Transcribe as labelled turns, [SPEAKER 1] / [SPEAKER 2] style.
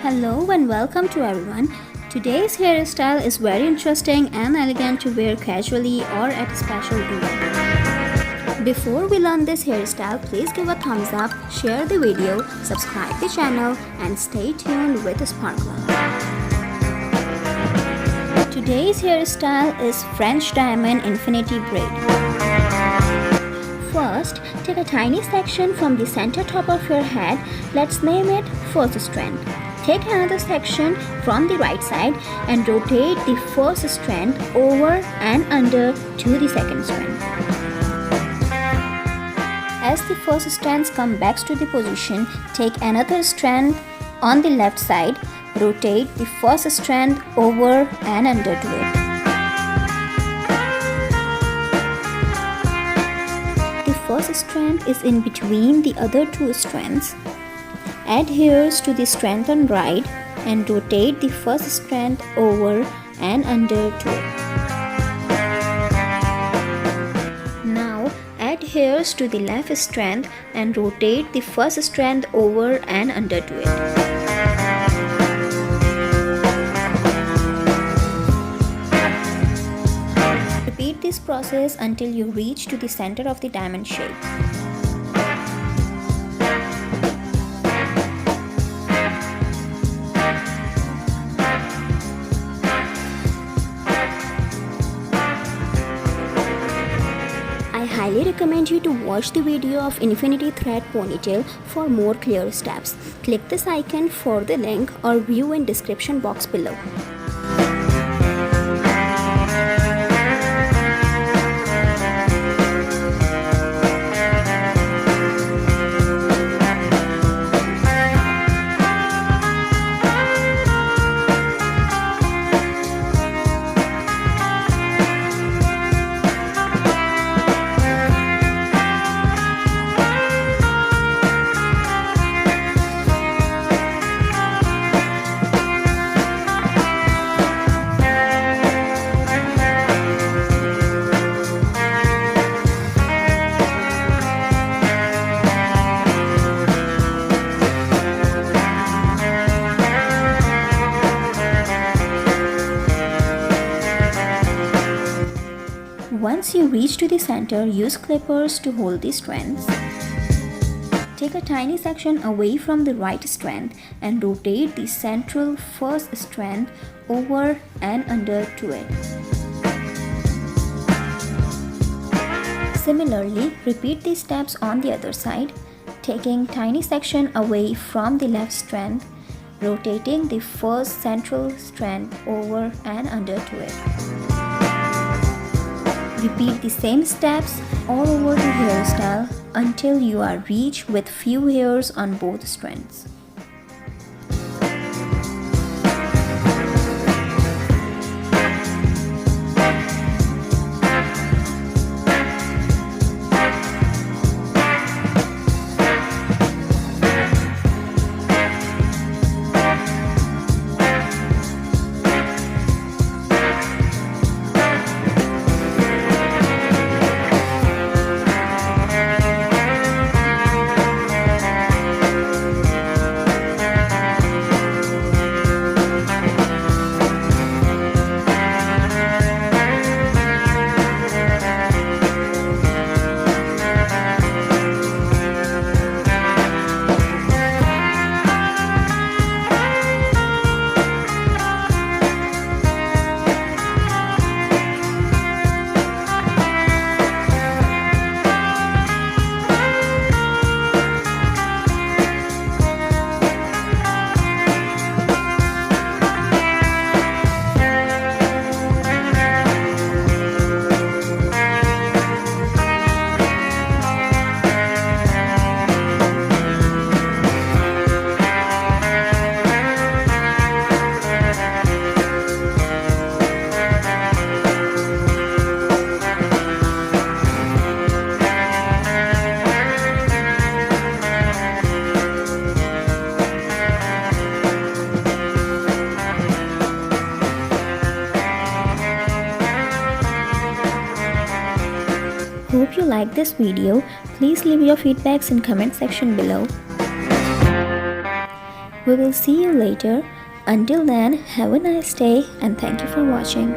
[SPEAKER 1] Hello and welcome to everyone. Today's hairstyle is very interesting and elegant to wear casually or at a special event. Before we learn this hairstyle, please give a thumbs up, share the video, subscribe the channel and stay tuned with Sparkler. Today's hairstyle is French Diamond Infinity Braid. First, take a tiny section from the center top of your head. Let's name it first strand. Take another section from the right side and rotate the first strand over and under to the second strand. As the first strands come back to the position, take another strand on the left side, rotate the first strand over and under to it. The first strand is in between the other two strands. Add hairs to the strand on right and rotate the first strand over and under to it. Now add hairs to the left strand and rotate the first strand over and under to it. Repeat this process until you reach to the center of the diamond shape. I highly recommend you to watch the video of Infinity Thread Ponytail for more clear steps. Click this icon for the link or view in description box below. Once you reach to the center, use clippers to hold the strands. Take a tiny section away from the right strand and rotate the central first strand over and under to it. Similarly, repeat these steps on the other side, taking tiny section away from the left strand, rotating the first central strand over and under to it. Repeat the same steps all over the hairstyle until you are reached with few hairs on both strands. Hope you like this video. Please leave your feedbacks in comment section below. We will see you later. Until then, have a nice day and thank you for watching.